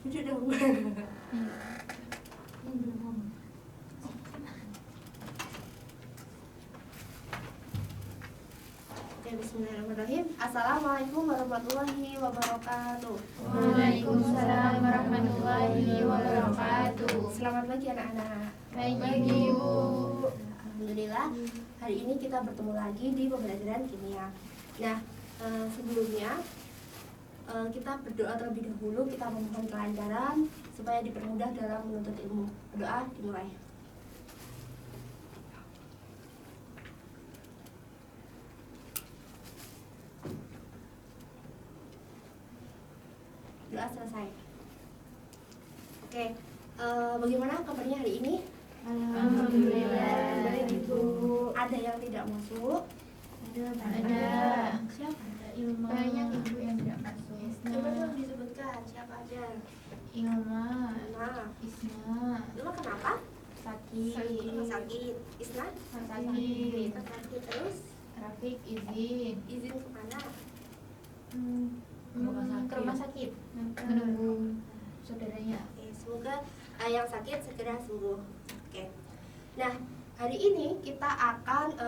Duduk dong. Bismillahirrahmanirrahim. Assalamualaikum warahmatullahi wabarakatuh. Waalaikumsalam warahmatullahi wabarakatuh. Selamat pagi anak-anak. Baik Ibu. Alhamdulillah, hari ini kita bertemu lagi di pembelajaran kimia. Nah, sebelumnya kita berdoa terlebih dahulu. Kita memohon kelancaran supaya dipermudah dalam menuntut ilmu. Berdoa dimulai. Doa selesai. Oke, bagaimana kabarnya hari ini? Alhamdulillah. Baik Ibu. Ada yang tidak masuk? Ada. Siapa? Ilmu. Banyak Ibu yang tidak masuk. Coba dong disebutkan siapa aja. Ilma. Nah, Isna. Ilma kenapa? Sakit. Sakit. Isna? Sakit. Sakit. Terus Rafiq izin. izin kemana? Ke rumah sakit. Menunggu saudaranya. Oke, semoga yang sakit segera sembuh. Oke. Nah, hari ini kita akan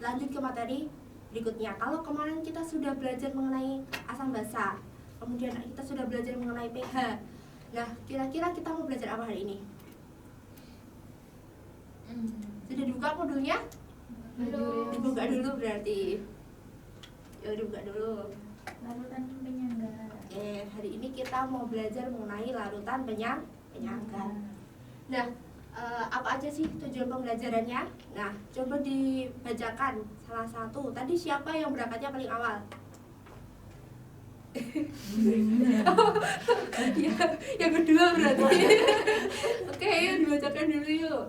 lanjut ke materi berikutnya. Kalau kemarin kita sudah belajar mengenai asam basa, kemudian kita sudah belajar mengenai pH. Nah, kira-kira kita mau belajar apa hari ini? Sudah dibuka modulnya? Belum. Dibuka dulu berarti. Ya dibuka dulu. Larutan penyangga. Oke, hari ini kita mau belajar mengenai larutan penyangga. Nah, apa aja sih tujuan pembelajarannya? Nah, coba dibacakan salah satu. Tadi siapa yang berangkatnya paling awal? Ya, yang kedua berarti. Oke, yuk dibacakan dulu yuk.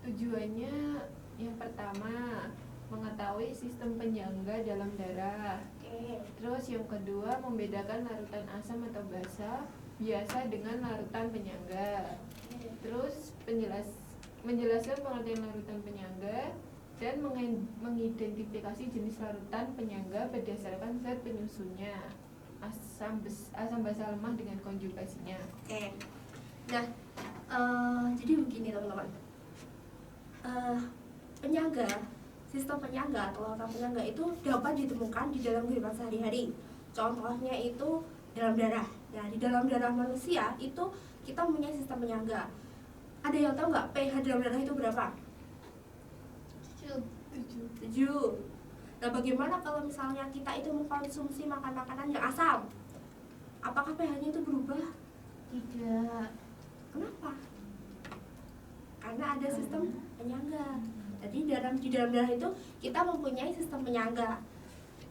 Tujuannya yang pertama mengetahui sistem penyangga dalam darah. Oke. Terus yang kedua membedakan larutan asam atau basa biasa dengan larutan penyangga. Terus menjelaskan pengertian larutan penyangga dan mengidentifikasi jenis larutan penyangga berdasarkan zat penyusunnya, asam basa lemah dengan konjugasinya. Oke. Nah, jadi begini teman-teman. Penyangga, sistem penyangga atau larutan penyangga itu dapat ditemukan di dalam kehidupan sehari-hari. Contohnya itu dalam darah. Nah, di dalam darah manusia itu kita mempunyai sistem penyangga. Ada yang tahu nggak pH dalam darah itu berapa? 7. Nah, bagaimana kalau misalnya kita itu mengkonsumsi makanan-makanan yang asam? Apakah pH-nya itu berubah? Tidak. Kenapa? Karena ada sistem penyangga. Jadi di dalam darah itu kita mempunyai sistem penyangga.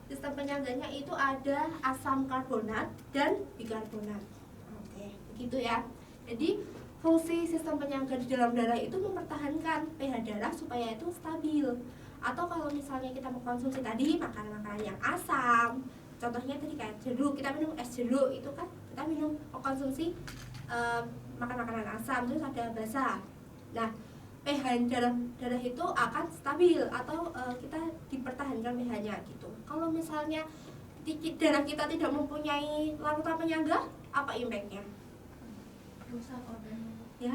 Sistem penyangganya itu ada asam karbonat dan bikarbonat. Oke, begitu ya. Jadi fungsi sistem penyangga di dalam darah itu mempertahankan pH darah supaya itu stabil. Atau kalau misalnya kita mengkonsumsi tadi makanan-makanan yang asam, contohnya tadi kayak jeruk, kita minum es jeruk itu kan kita minum mengkonsumsi makan makanan asam, terus ada basa. Nah, pH darah itu akan stabil atau kita dipertahankan pH-nya gitu. Kalau misalnya darah kita tidak mempunyai larutan penyangga, apa impact-nya? Rusak organ. Ya,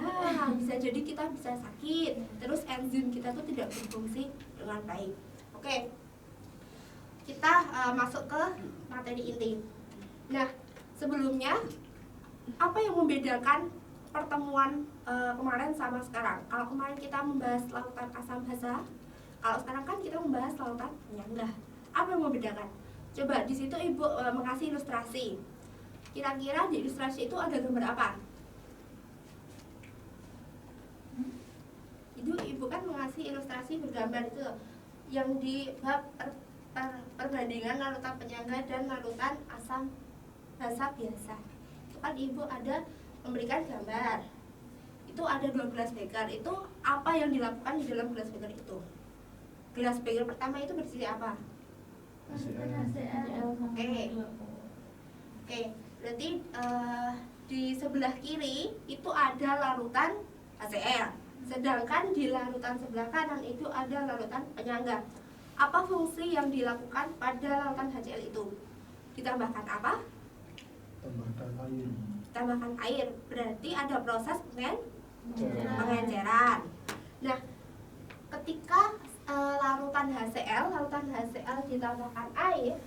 bisa jadi kita bisa sakit. Terus enzim kita tuh tidak berfungsi dengan baik. Oke, kita masuk ke materi inti. Nah, sebelumnya apa yang membedakan pertemuan kemarin sama sekarang? Kalau kemarin kita membahas larutan asam basa, kalau sekarang kan kita membahas larutan penyangga. Apa yang membedakan? Coba di situ Ibu mengasih ilustrasi. Kira-kira di ilustrasi itu ada gambar apa? Ibu kan mengasih ilustrasi bergambar itu yang di bab perbandingan larutan penyangga dan larutan asam basa biasa. Itu kan Ibu ada memberikan gambar. itu ada 2 gelas beker. Itu apa yang dilakukan di dalam gelas beker itu? Gelas beker pertama itu berisi apa? HCl sama Oke. H2O. Oke, berarti di sebelah kiri itu ada larutan HCl, sedangkan di larutan sebelah kanan itu ada larutan penyangga. Apa fungsi yang dilakukan pada larutan HCl itu? Ditambahkan apa? Tambahkan air. Tambahkan air, berarti ada proses Pengenceran. pengenceran. Nah, ketika larutan HCl ditambahkan air,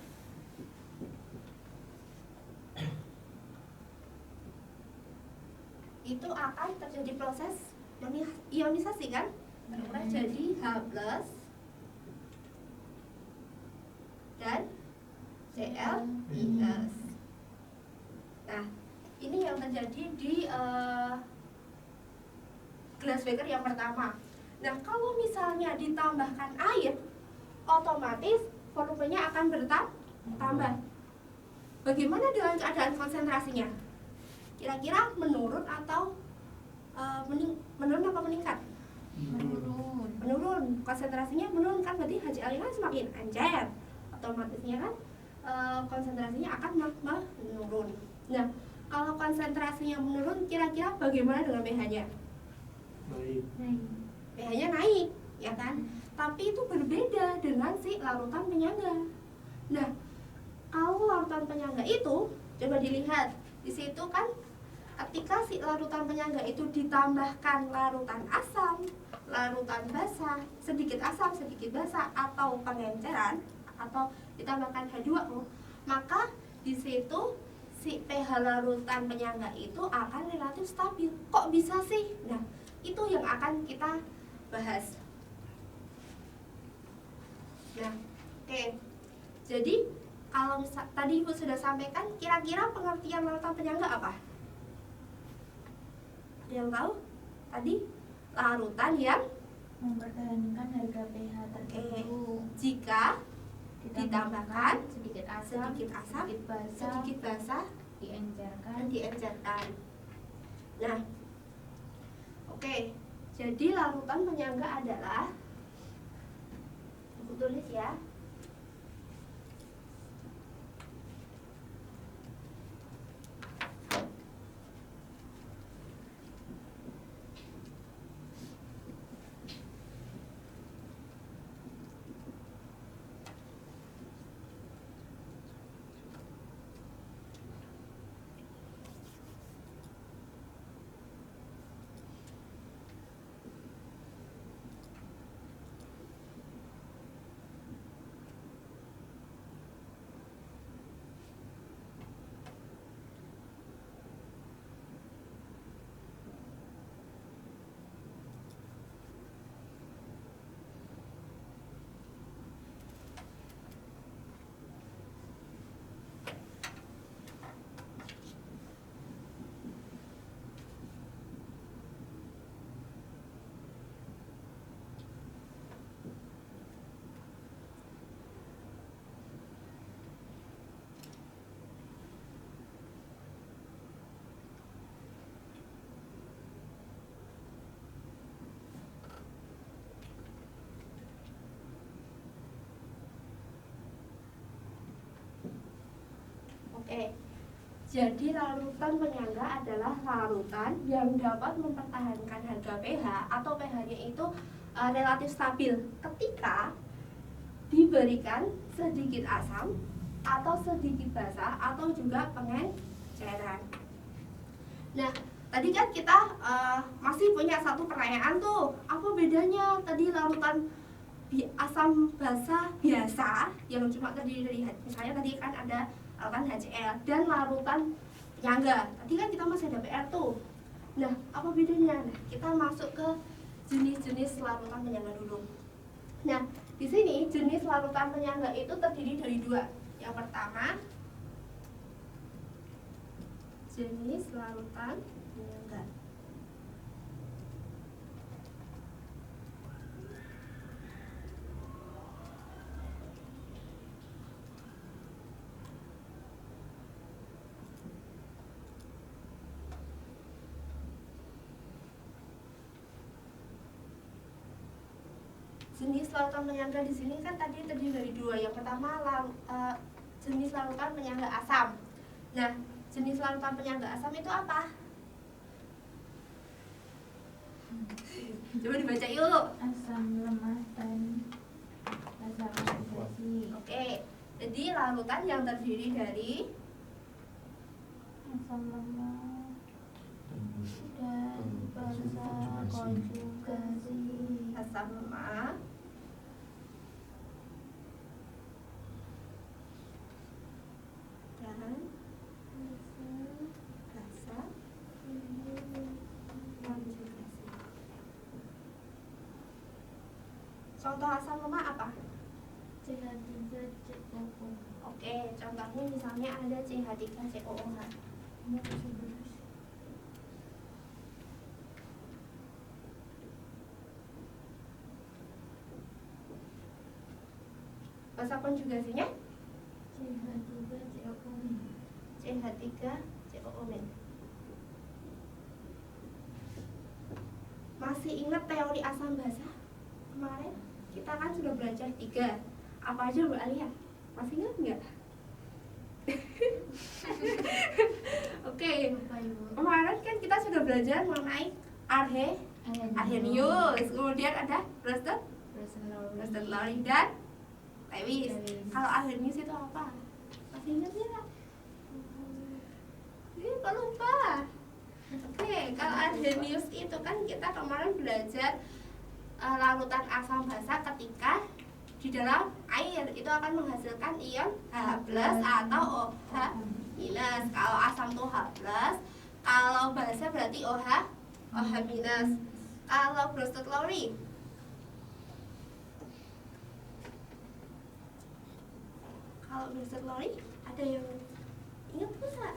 itu akan terjadi proses ionisasi kan? Akan jadi H+ dan Cl-. Nah, ini yang terjadi di gelas beker yang pertama. Nah, kalau misalnya ditambahkan air, otomatis volumenya akan bertambah. Bagaimana dengan keadaan konsentrasinya? Kira-kira menurun atau menurun apa meningkat? Menurun. Menurun. Konsentrasinya menurun kan, berarti HCl kan semakin encer. Otomatisnya kan konsentrasinya akan menurun. Nah, kalau konsentrasinya menurun, kira-kira bagaimana dengan pH-nya? Naik. pH-nya naik, ya kan? Tapi itu berbeda dengan si larutan penyangga. Nah, kalau larutan penyangga itu, coba dilihat di situ kan, ketika si larutan penyangga itu ditambahkan larutan asam, larutan basah, sedikit asam, sedikit basah, atau pengenceran, atau ditambahkan H2O, maka di situ si pH larutan penyangga itu akan relatif stabil. Kok bisa sih? Nah, itu yang akan kita bahas. Nah, oke. Jadi kalau tadi Ibu sudah sampaikan, kira-kira pengertian larutan penyangga apa? Ada yang tahu? Tadi larutan yang Mempertahankan harga pH tertentu. jika ditambahkan sedikit asam, sedikit basah, diencerkan. dan diencerkan. Nah, oke. Jadi larutan penyangga adalah, aku tulis ya. Oke. Jadi larutan penyangga adalah larutan yang dapat mempertahankan harga pH atau pH-nya itu relatif stabil ketika diberikan sedikit asam atau sedikit basah atau juga pengenceran. Nah, tadi kan kita masih punya satu pertanyaan tuh, apa bedanya tadi larutan asam basah biasa yang cuma terdiri dari, misalnya tadi kan ada larutan HCl dan larutan penyangga. Tadi kan kita masih ada PR tuh. Nah, apa bedanya? Nah, kita masuk ke jenis-jenis larutan penyangga dulu. Nah, di sini jenis larutan penyangga itu terdiri dari dua. Yang pertama, jenis larutan penyangga. jenis larutan penyangga di sini kan tadi terdiri dari dua. Yang pertama jenis larutan penyangga asam. Nah, jenis larutan penyangga asam itu apa? Coba dibaca yuk. Asam lemah dan basa konjugasi. Oke, jadi larutan yang terdiri dari Asam lemah dan basa konjugasi. asam lemah, dan basa konjugasi. Contoh asam lemah apa? CH3COO. Oke, contohnya misalnya ada CH3COOH. Basa konjugasinya CH3COO. CH3COO-. Masih ingat teori asam basa? Kemarin kita kan sudah belajar 3. Apa aja Mbak Alia? Masih ingat nggak? Oke, Lupa Ibu. kemarin kan kita sudah belajar mengenai arrhenius, kemudian ada Bronsted Lowry dan Lewis. Kalau arrhenius itu apa? Masih ingat nggak? Kok lupa? Oke, kalau arrhenius itu kan kita kemarin belajar larutan asam basa ketika di dalam air itu akan menghasilkan ion H+ atau OH-. Kalau asam tuh H+, kalau basa berarti OH. Kalau Bronsted Lowry ada yang ingat nggak?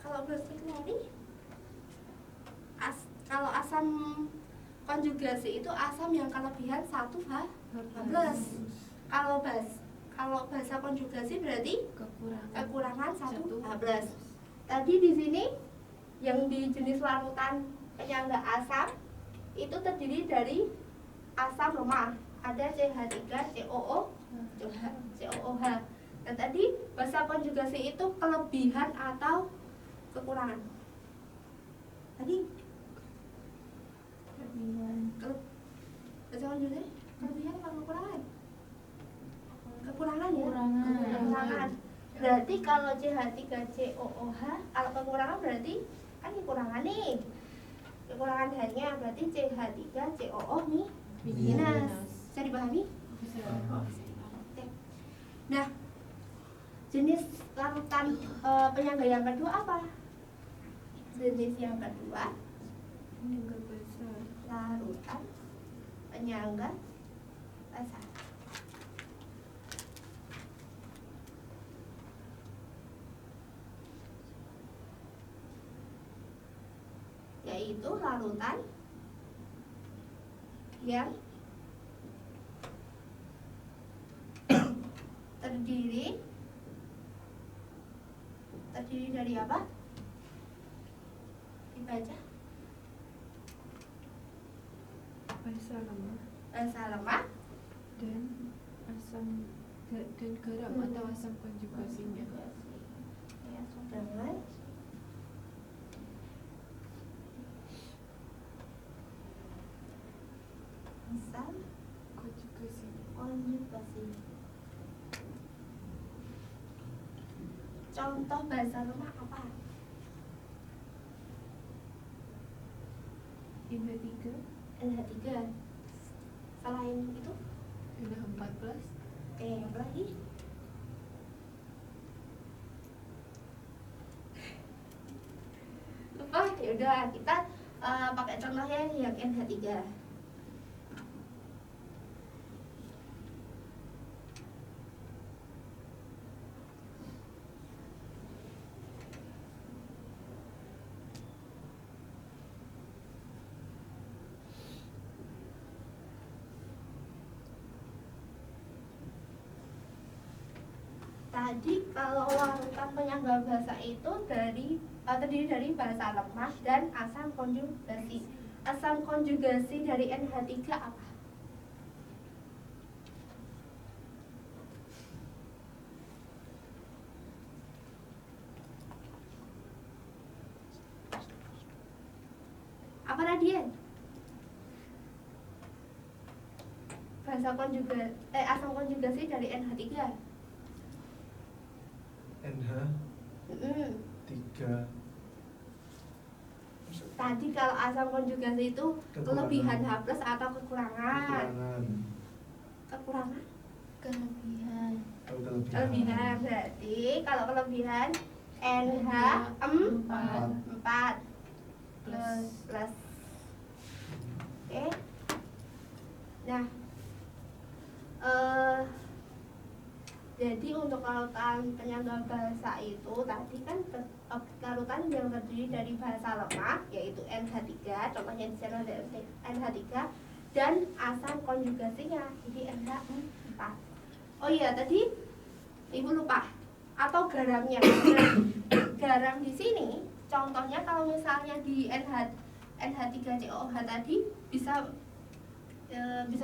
Kalau Bronsted Lowry, kalau asam konjugasi itu asam yang kelebihan 1H+. Kalau basa konjugasi berarti kekurangan 1H+. Tadi di sini yang di jenis larutan penyangga asam itu terdiri dari asam lemah, ada CH3COOH. Dan tadi basa konjugasi itu kelebihan atau kekurangan. Tadi basa konjugasi kelebihan atau kekurangan? Kekurangan ya? Kekurangan. Berarti kalau CH3COOH, kalau kekurangan berarti kan kekurangan nih. Kekurangan H-nya berarti CH3COO nih minus. Bisa dipahami? Oke. Nah, jenis larutan penyangga yang kedua apa? Jenis yang kedua larutan penyangga basa. Yaitu larutan yang terdiri dari apa? Dibaca. Basa lemah dan asam dan garam atau asam konjugasinya. dengan asam konjugasi. Contoh basa lemah apa? NH3, NH3. Selain itu, NH14, apa lagi? Lupa, yaudah kita pakai contohnya yang NH3. Tadi kalau larutan penyangga basa itu dari terdiri dari bahasa lemah dan asam konjugasi. Asam konjugasi dari NH3 apa? Apa Radian? Asam konjugasi dari NH3. NH Mm-mm. 3 Tadi kalau asam konjugasi itu kelebihan H plus atau kekurangan? kekurangan Kekurangan. Kelebihan. Kelebihan berarti kalau kelebihan NH4 plus. Oke. Nah, jadi untuk larutan penyangga bahasa itu tadi kan larutan yang terdiri dari bahasa lemah yaitu NH3, contohnya di sana ada NH3 dan asam konjugasinya jadi NH4. Oh iya tadi Ibu lupa atau garamnya. Garam di sini contohnya kalau misalnya di NH3COOH tadi bisa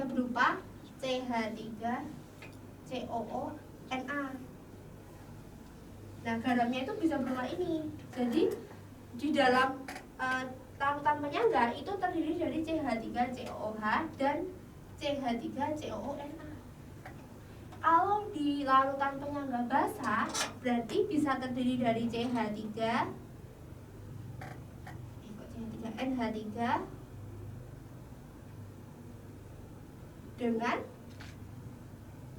berupa CH3COONA. Nah, garamnya itu bisa berupa ini. Jadi di dalam larutan penyangga itu terdiri dari CH3COOH dan CH3COONA. Kalau di larutan penyangga basa berarti bisa terdiri dari CH3 NH3 dengan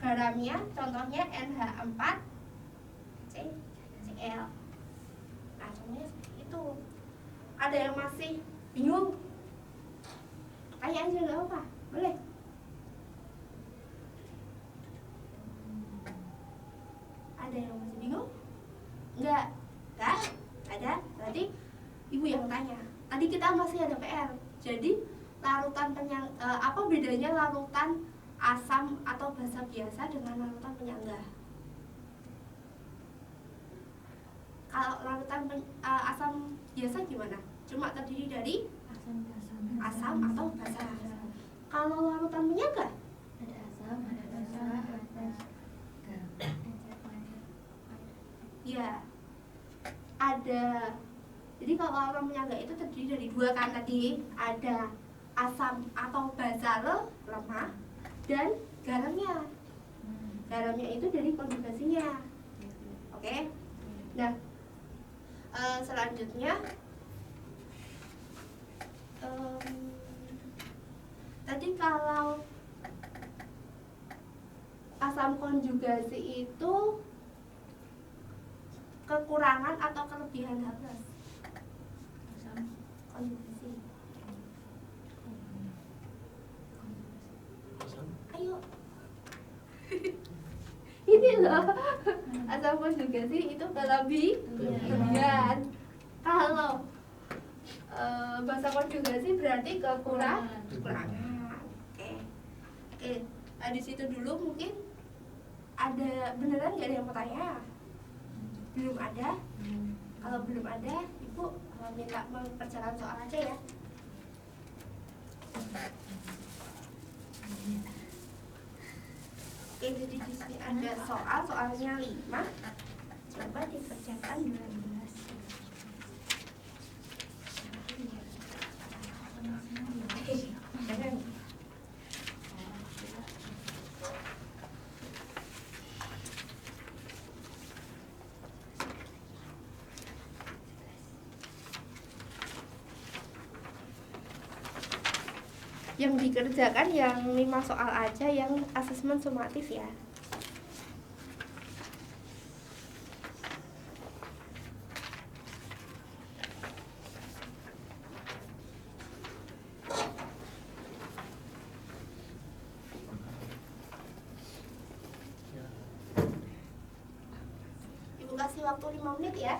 garamnya contohnya NH4 CL. Nah, contohnya seperti itu. Ada yang masih bingung? Tanya aja nggak apa-apa, boleh. Ada yang masih bingung? Enggak? Enggak? Ada? Berarti Ibu yang tanya. Tadi kita masih ada PR. Jadi larutan apa bedanya larutan asam atau basa biasa dengan larutan penyangga? Kalau larutan asam biasa gimana? Cuma terdiri dari asam atau basa. Kalau larutan penyangga? Ada asam, ada basa, ada Ya, ada. Jadi kalau larutan penyangga itu terdiri dari dua kan tadi, ada asam atau basa lemah dan garamnya. Garamnya itu dari konjugasinya. Oke. Nah, selanjutnya tadi kalau asam konjugasi itu kekurangan atau kelebihan H+. Konjugasi. Ayo. Ini loh. Asam konjugasi itu kelebihan. Kalau bahasa konjugasi berarti kekurangan. Oke. Di situ dulu mungkin ada beneran nggak ada yang mau tanya? Belum ada? Kalau belum ada, Ibu minta memperjelas soal aja ya. Oke, jadi di sini ada soalnya 5. Coba dikerjakan 12. Jangan. Yang dikerjakan yang 5 soal aja yang asesmen sumatif ya. Ibu kasih waktu 5 menit ya.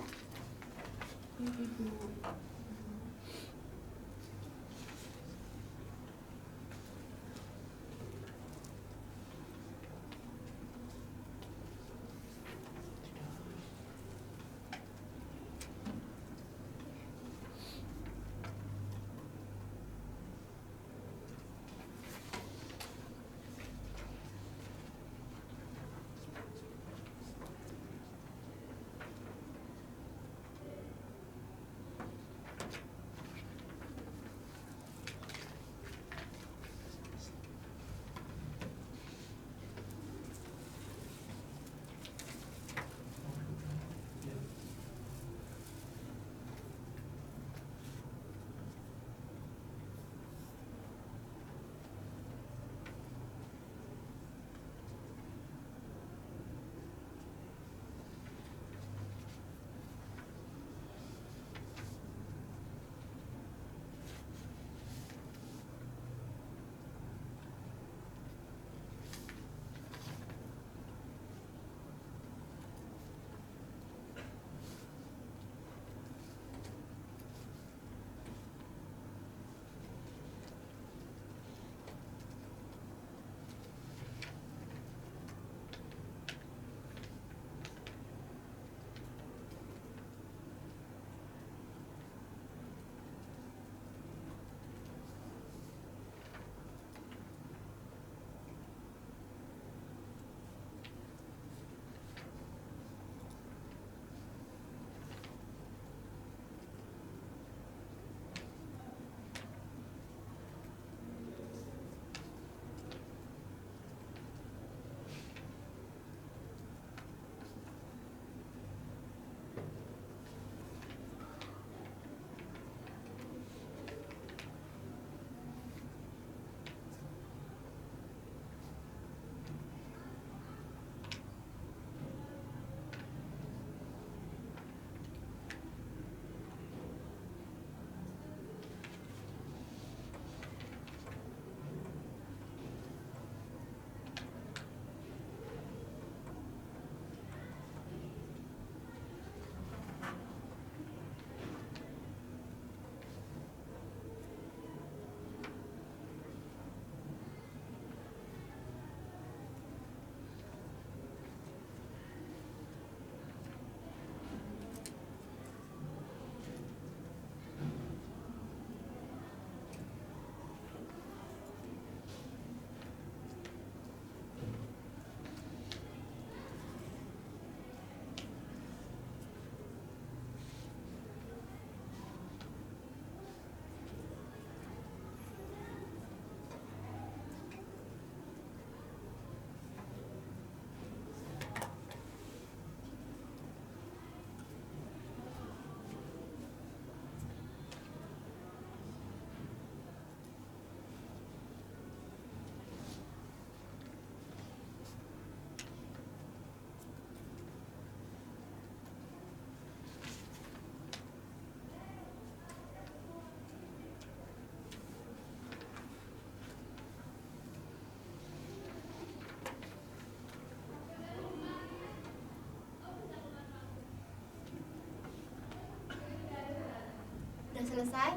selesai?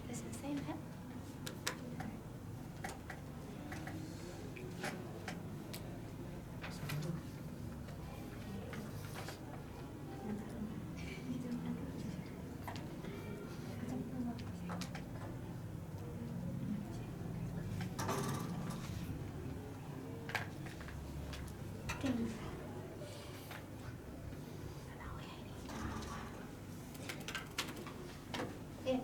Udah selesai, Mbak? Oke. Oke,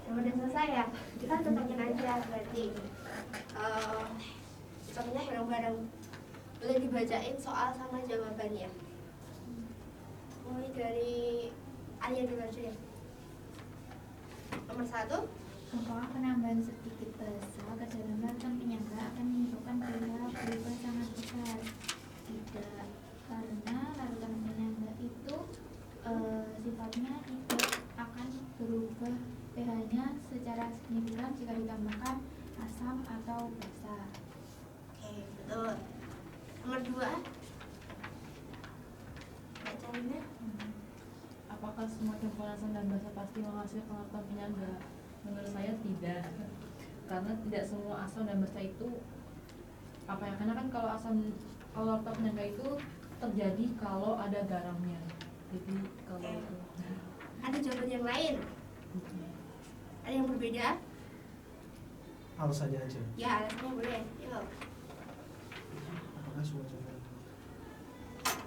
udah selesai ya. Kita tetapin aja berarti. Contohnya bareng-bareng. Boleh dibacain soal sama jawabannya. Mulai dari Alia dulu aja ya. Nomor 1. Apakah penambahan sedikit bahasa ke dalam larutan penyangga akan menimbulkan biaya berubah sangat besar? Tidak, karena larutan penyangga itu sifatnya tidak akan berubah pH-nya secara signifikan jika ditambahkan asam atau basa. Oke, betul. Nomor 2. Bacainnya. Apakah semua campuran asam dan basa pasti menghasilkan larutan penyangga? Menurut saya tidak, karena tidak semua asam dan basa itu karena kan kalau larutan penyangga itu terjadi kalau ada garamnya. Jadi kalau Oke. itu Ada jawaban yang lain? Ada yang berbeda? alasannya aja. Ya, alasannya boleh. Yuk. Apakah semua campuran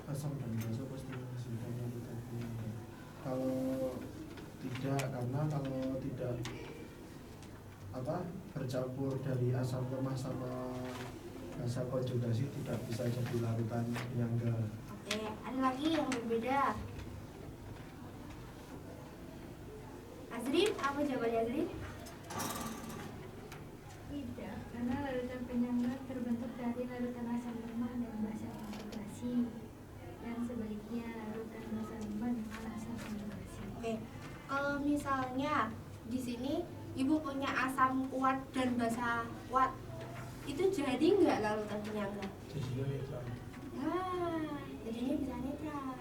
asam dan basa pasti menghasilkan larutan penyangga? Kalau tidak, karena kalau tidak bercampur dari asam lemah sama basa konjugasi tidak bisa jadi larutan penyangga. Oke, ada lagi yang berbeda. Azrin, apa jawabannya Azrin? Tidak, karena larutan penyangga terbentuk dari larutan asam lemah dan basa konjugasi, dan sebaliknya larutan basa lemah dengan asam konjugasi. Oke, kalau misalnya di sini ibu punya asam kuat dan basa kuat, itu jadi nggak larutan penyangga? Jadinya netral. Nah, jadinya bisa netral.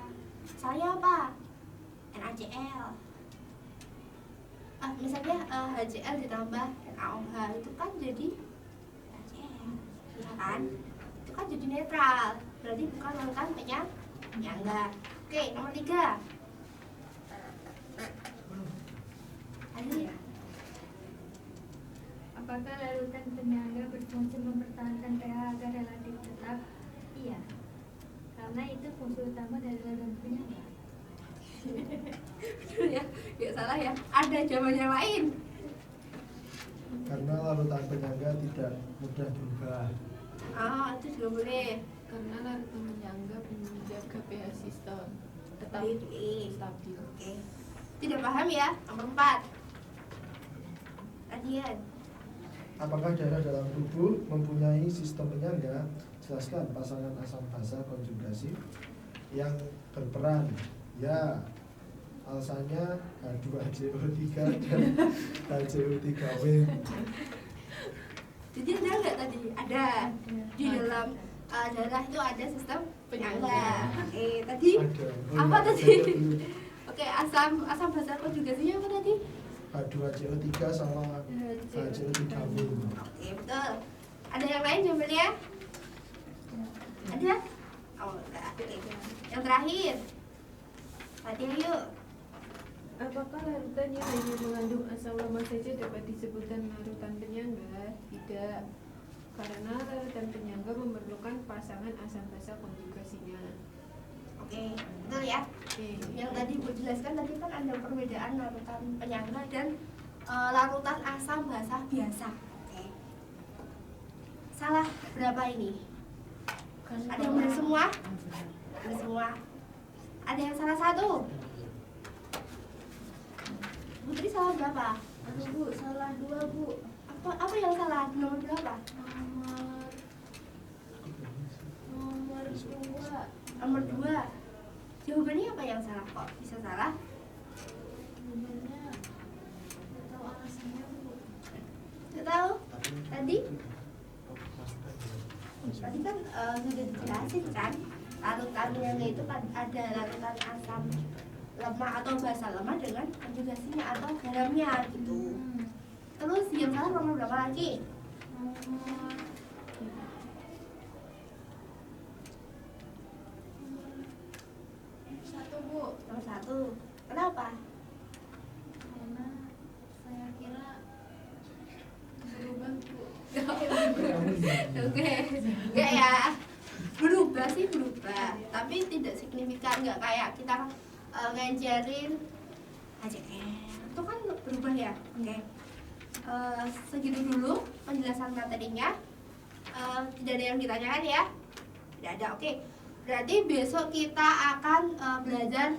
Saya apa? NaCl. Misalnya HCl ditambah NaOH itu kan jadi NaCl, ya kan? Itu kan jadi netral. Berarti bukan larutan penyangga. Oke, nomor 3. Adi, Apakah larutan penyangga berfungsi mempertahankan pH agar relatif tetap? Iya, karena itu fungsi utama dari larutan penyangga. betul ya? Gak salah ya? Ada jawaban yang lain? Karena larutan penyangga tidak mudah berubah. Itu juga boleh. Karena larutan penyangga menjaga pH sistem tetap Stabil. stabil. Oke. Tidak paham ya? Nomor 4. Radian. Apakah daerah dalam tubuh mempunyai sistem penyangga? Jelaskan pasangan asam basa konjugasi yang berperan. Ya, alasannya H2CO3 dan HCO3W. Jadi ada nggak tadi? Ada. Di dalam darah itu ada sistem penyangga. Oke, tadi Ada. apa iya, tadi? ada dulu. Oke, asam basa konjugasinya apa tadi? H2CO3 sama HCO3W. Oke, betul. Ada yang lain jawabannya? Ada? Oh, enggak. Oke. Yang terakhir. Latihan yuk. Apakah larutan yang hanya mengandung asam lemah saja dapat disebutkan larutan penyangga? Tidak, karena larutan penyangga memerlukan pasangan asam basa konjugasinya. Oke, betul ya. Oke. Yang tadi Bu jelaskan tadi kan ada perbedaan larutan penyangga dan larutan asam basa biasa. Oke. Salah berapa ini? Ada yang benar semua? Benar semua. Ada yang salah satu? Putri salah berapa? Aduh Bu, salah 2 Bu. Apa yang salah? Nomor berapa? Nomor 2. Nomor 2. Jawabannya apa yang salah? Kok bisa salah? Sebenarnya nggak tahu alasannya Bu. Nggak tahu? Tadi kan sudah dijelasin kan, larutan yang itu kan ada larutan asam lemak atau basa lemak dengan konjugasinya atau garamnya gitu. Terus yang salah nomor berapa lagi? Nomor 1 Bu. Nomor 1. Kenapa? Karena saya kira berubah Bu. Oke, enggak ya. Berubah sih berubah, tapi tidak signifikan, nggak kayak kita ngejarin aja itu kan berubah ya. Oke. Segitu dulu penjelasan materinya. Tidak ada yang ditanyakan ya? Tidak ada. Oke. Berarti besok kita akan belajar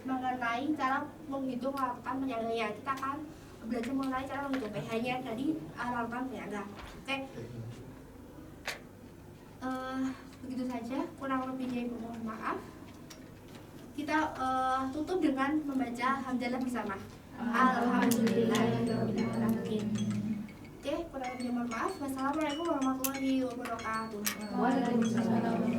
mengenai cara menghitung larutan penyangganya. Kita akan belajar mengenai cara menghitung pH-nya dari larutan penyangga. Oke. Begitu saja, kurang lebihnya ibu mohon maaf. Kita tutup dengan membaca hamdalah bersama. Alhamdulillahirobbilalamin. Oke, kurang lebihnya mohon maaf. Wassalamualaikum warahmatullahi wabarakatuh. Waalaikumsalam.